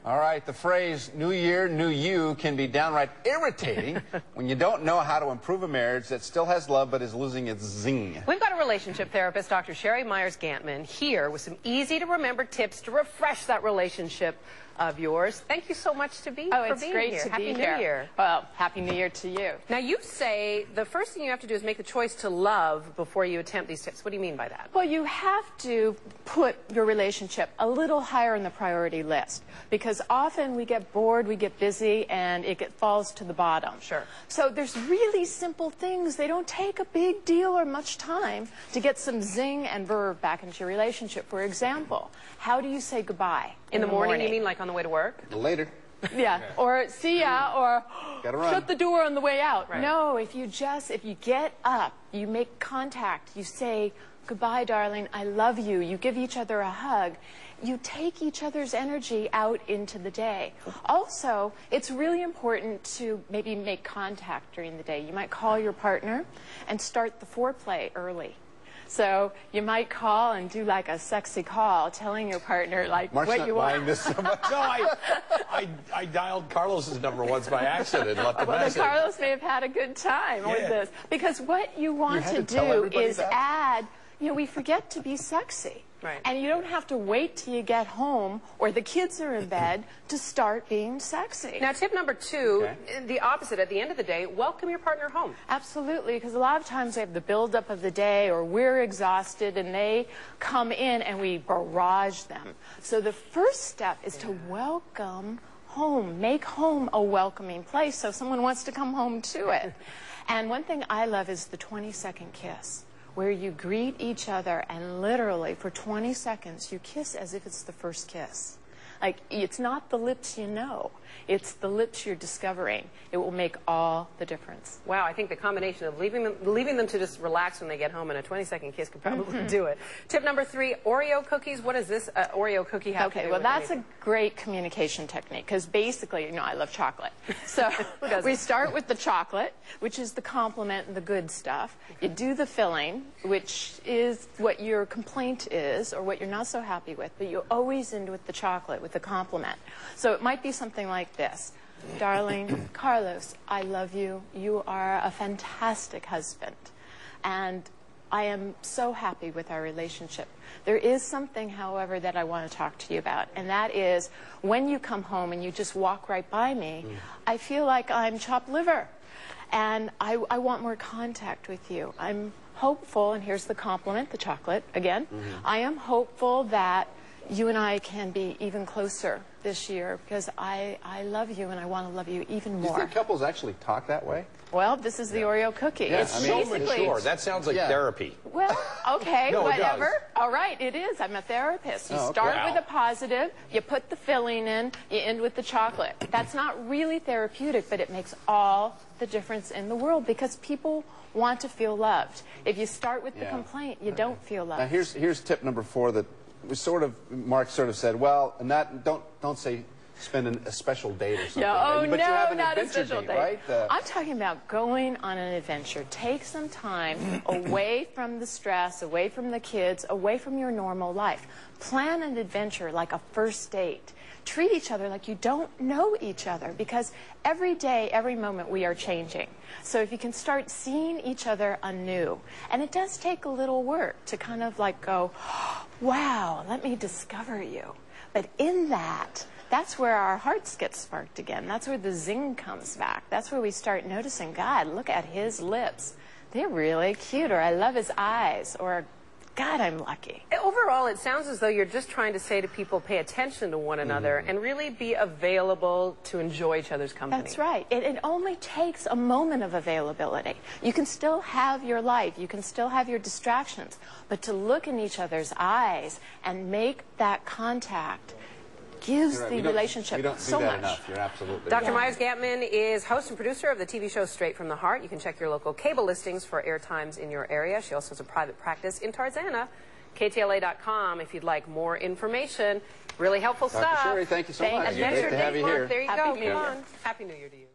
All right, the phrase "New Year, New You" can be downright irritating when you don't know how to improve a marriage that still has love but is losing its zing. We've got a relationship therapist, Dr. Sheri Meyers, here with some easy-to-remember tips to refresh that relationship of yours. Thank you so much for being here. Oh, it's great to be here. Happy New Year. Well, Happy New Year to you. Now, you say the first thing you have to do is make the choice to love before you attempt these tips. What do you mean by that? Well, you have to put your relationship a little higher in the priority list because often we get bored, we get busy, and it falls to the bottom. Sure. So there's really simple things. They don't take a big deal or much time to get some zing and verve back into your relationship. For example, how do you say goodbye? In the morning, you mean like on the way to work? Later. Yeah, or see ya, or Gotta run. shut the door on the way out. Right. No, if you get up, you make contact, you say, goodbye, darling, I love you, you give each other a hug, you take each other's energy out into the day. Also, it's really important to maybe make contact during the day. You might call your partner and start the foreplay early. So you might call and do like a sexy call, telling your partner like Mark's what you want. buying this so much. No, I dialed Carlos's number once by accident and left a Well, then message. Carlos may have had a good time with this. Because what you want had to to tell do everybody is that? add, we forget to be sexy. Right. And you don't have to wait till you get home or the kids are in bed to start being sexy. Now, tip number 2, the opposite. At the end of the day, welcome your partner home. Absolutely, because a lot of times they have the buildup of the day or we're exhausted and they come in and we barrage them. So the first step is to welcome home. Make home a welcoming place so someone wants to come home to it. And one thing I love is the 20-second kiss, where you greet each other and literally for 20 seconds you kiss as if it's the first kiss. Like, it's not the lips you know, it's the lips you're discovering. It will make all the difference. Wow, I think the combination of leaving them to just relax when they get home and a 20-second kiss could probably do it. Tip number 3, Oreo cookies. What does this Oreo cookie have to do with that's anything? a great communication technique because basically, I love chocolate. So we start with the chocolate, which is the compliment and the good stuff. You do the filling, which is what your complaint is or what you're not so happy with, but you always end with the chocolate, with the compliment. So it might be something like this. Darling, Carlos, I love you. You are a fantastic husband. And I am so happy with our relationship. There is something, however, that I want to talk to you about, and that is when you come home and you just walk right by me, I feel like I'm chopped liver, and I want more contact with you. I'm hopeful, and here's the compliment, the chocolate again. I am hopeful that you and I can be even closer this year because I love you and I want to love you even more. Do you think couples actually talk that way? Well, this is the Oreo cookie. Yeah, It's So basically mature. That sounds like therapy. well, okay, No, it whatever. does. All right, it is. I'm a therapist. You Oh, okay. start Wow. with a positive, you put the filling in, you end with the chocolate. That's not really therapeutic, but it makes all the difference in the world because people want to feel loved. If you start with the complaint, you don't feel loved. Now here's tip number 4 that was Mark sort of said, well, and that don't say spend a special date or something. Oh, but you have an not a adventure special date, date. right? I'm talking about going on an adventure. Take some time away from the stress, away from the kids, away from your normal life. Plan an adventure like a first date. Treat each other like you don't know each other because every day, every moment we are changing. So if you can start seeing each other anew, and it does take a little work to kind of like go, wow, let me discover you. But in that, that's where our hearts get sparked again. That's where the zing comes back. That's where we start noticing, God, look at his lips. They're really cute, or I love his eyes, or God, I'm lucky. Overall, it sounds as though you're just trying to say to people, pay attention to one another and really be available to enjoy each other's company. That's right. It only takes a moment of availability. You can still have your life. You can still have your distractions. But to look in each other's eyes and make that contact gives the relationship so much. We don't do that enough. You're absolutely Dr. right. Meyers is host and producer of the TV show Straight from the Heart. You can check your local cable listings for air times in your area. She also has a private practice in Tarzana. KTLA.com if you'd like more information. Really helpful stuff. Dr. Sheri, thank you so much. Adventure Great to have Date you Month. here. There you Happy go. New Year. Come on. Happy New Year to you.